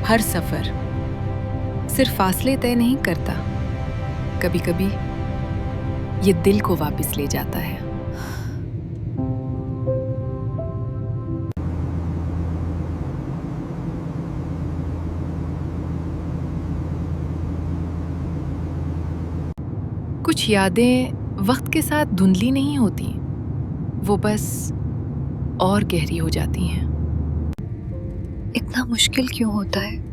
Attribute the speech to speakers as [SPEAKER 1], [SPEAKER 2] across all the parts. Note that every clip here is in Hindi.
[SPEAKER 1] हर सफर सिर्फ फासले तय नहीं करता, कभी कभी ये दिल को वापस ले जाता है। कुछ यादें वक्त के साथ धुंधली नहीं होती, वो बस और गहरी हो जाती हैं।
[SPEAKER 2] इतना मुश्किल क्यों होता है?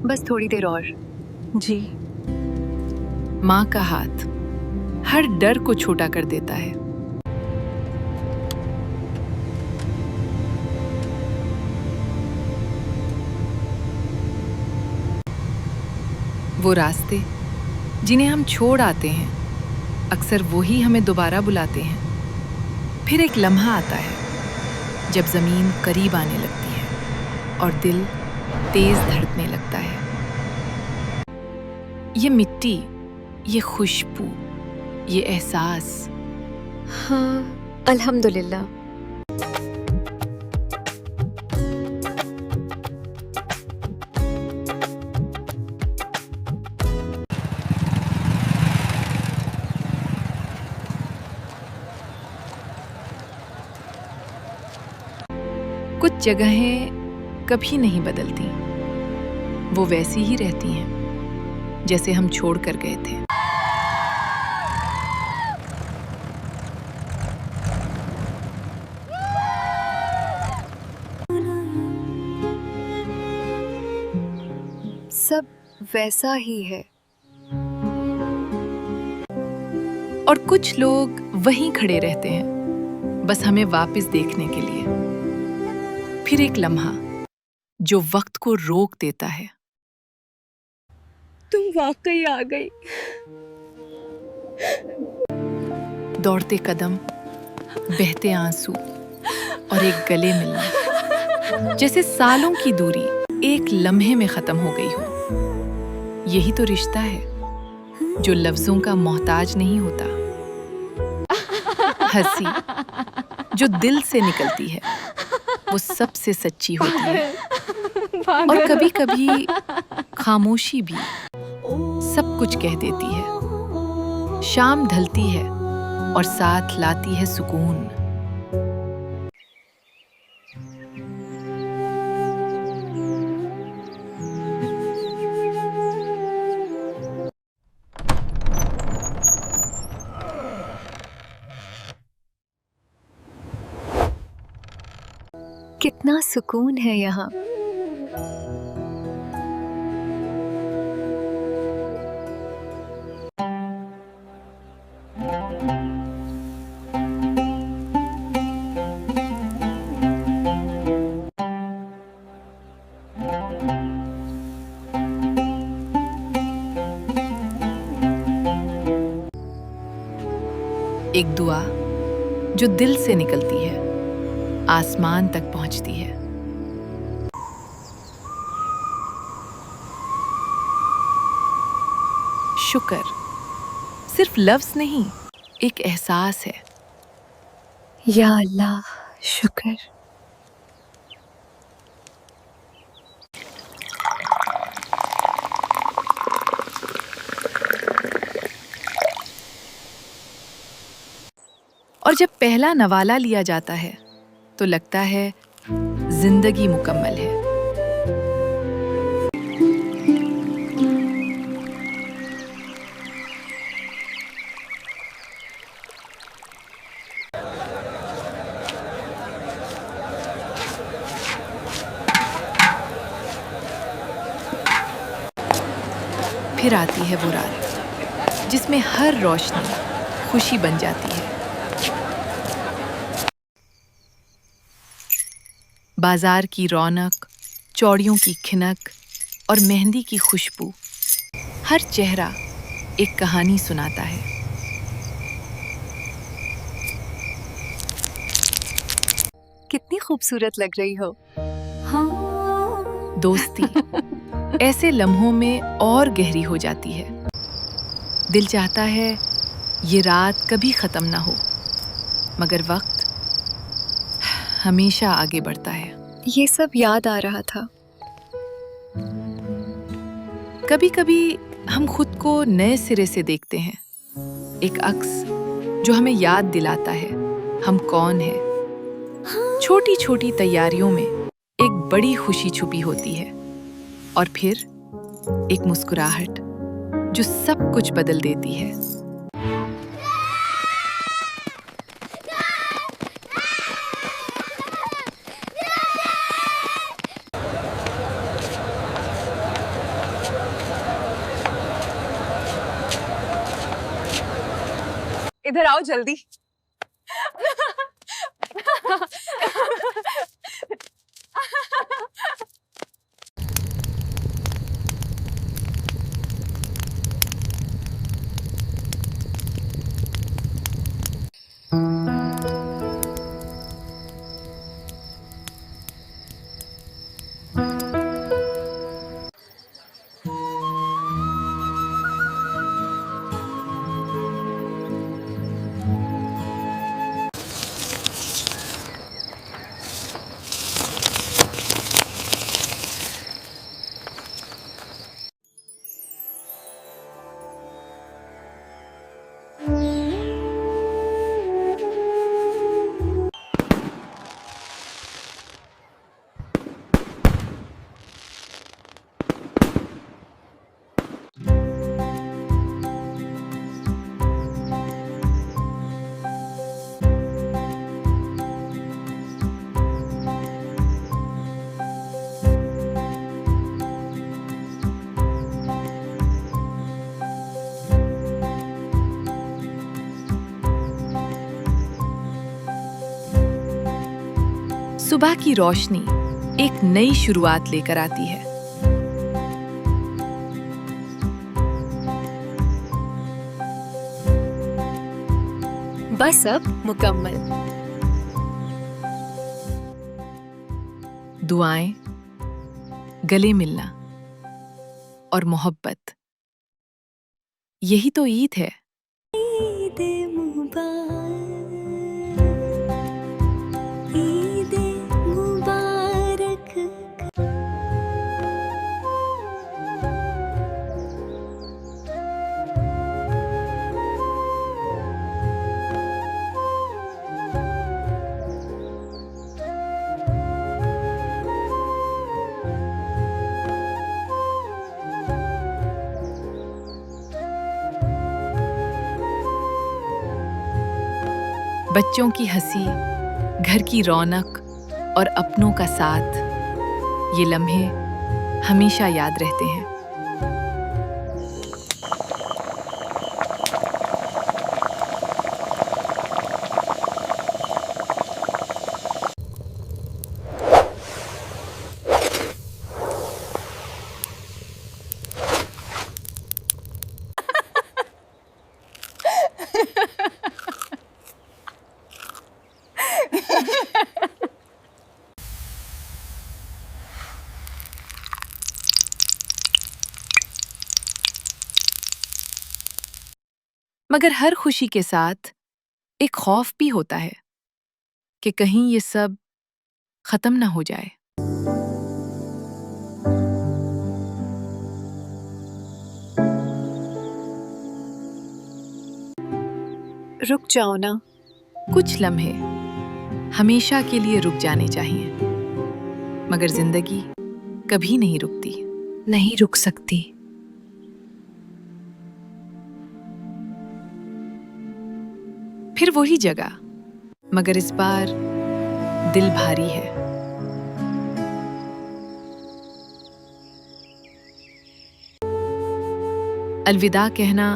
[SPEAKER 2] बस थोड़ी देर और। जी।
[SPEAKER 1] माँ का हाथ हर डर को छोटा कर देता है। वो रास्ते जिन्हें हम छोड़ आते हैं, अक्सर वो ही हमें दोबारा बुलाते हैं। फिर एक लम्हा आता है जब जमीन करीब आने लगती है और दिल तेज धड़कने लगता है। ये मिट्टी, ये खुशबू, ये एहसास।
[SPEAKER 2] हाँ, अल्हम्दुलिल्लाह।
[SPEAKER 1] कुछ जगहें कभी नहीं बदलती, वो वैसी ही रहती हैं जैसे हम छोड़ कर गए थे।
[SPEAKER 2] सब वैसा ही है।
[SPEAKER 1] और कुछ लोग वहीं खड़े रहते हैं, बस हमें वापस देखने के लिए। फिर एक लम्हा जो वक्त को रोक देता है।
[SPEAKER 2] तुम वाकई आ गई।
[SPEAKER 1] दौड़ते कदम, बहते आंसू और एक गले मिलना, जैसे सालों की दूरी एक लम्हे में खत्म हो गई हो। यही तो रिश्ता है जो लफ्जों का मोहताज नहीं होता। हंसी जो दिल से निकलती है वो सबसे सच्ची होती है। और कभी-कभी खामोशी भी सब कुछ कह देती है। शाम ढलती है और साथ लाती है सुकून।
[SPEAKER 2] कितना सुकून है यहाँ।
[SPEAKER 1] एक दुआ जो दिल से निकलती है, आसमान तक पहुंचती है। शुक्र सिर्फ लफ्ज नहीं, एक एहसास है।
[SPEAKER 2] या अल्लाह, शुक्र।
[SPEAKER 1] और जब पहला नवाला लिया जाता है तो लगता है जिंदगी मुकम्मल है। फिर आती है वो रात जिसमें हर रोशनी खुशी बन जाती है। बाजार की रौनक, चौड़ियों की खिनक और मेहंदी की खुशबू, हर चेहरा एक कहानी सुनाता है।
[SPEAKER 2] कितनी खूबसूरत लग रही हो। हाँ।
[SPEAKER 1] दोस्ती ऐसे लम्हों में और गहरी हो जाती है। दिल चाहता है ये रात कभी खत्म ना हो, मगर वक्त हमेशा आगे बढ़ता है।
[SPEAKER 2] ये सब याद आ रहा था।
[SPEAKER 1] कभी कभी हम खुद को नए सिरे से देखते हैं, एक अक्स जो हमें याद दिलाता है हम कौन हैं। छोटी छोटी तैयारियों में एक बड़ी खुशी छुपी होती है, और फिर एक मुस्कुराहट जो सब कुछ बदल देती है।
[SPEAKER 3] इधर आओ जल्दी।
[SPEAKER 1] सुबह की रोशनी एक नई शुरुआत लेकर आती है।
[SPEAKER 2] बस अब मुकम्मल।
[SPEAKER 1] दुआएं, गले मिलना और मोहब्बत, यही तो ईद है।
[SPEAKER 2] ईद मुबारक।
[SPEAKER 1] बच्चों की हंसी, घर की रौनक और अपनों का साथ, ये लम्हे हमेशा याद रहते हैं। मगर हर खुशी के साथ एक खौफ भी होता है कि कहीं ये सब खत्म ना हो जाए।
[SPEAKER 2] रुक जाओ ना।
[SPEAKER 1] कुछ लम्हे हमेशा के लिए रुक जाने चाहिए, मगर जिंदगी कभी नहीं रुकती।
[SPEAKER 2] नहीं रुक सकती।
[SPEAKER 1] फिर वही जगह, मगर इस बार दिल भारी है। अलविदा कहना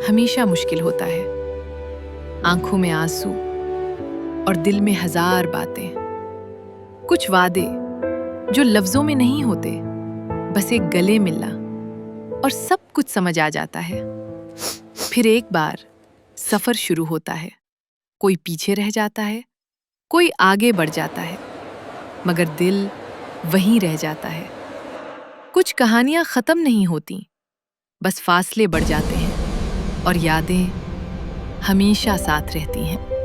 [SPEAKER 1] हमेशा मुश्किल होता है। आंखों में आंसू और दिल में हजार बातें, कुछ वादे जो लफ्जों में नहीं होते, बस एक गले मिलना और सब कुछ समझ आ जाता है। फिर एक बार सफर शुरू होता है। कोई पीछे रह जाता है, कोई आगे बढ़ जाता है, मगर दिल वहीं रह जाता है। कुछ कहानियां खत्म नहीं होती, बस फासले बढ़ जाते हैं और यादें हमेशा साथ रहती हैं।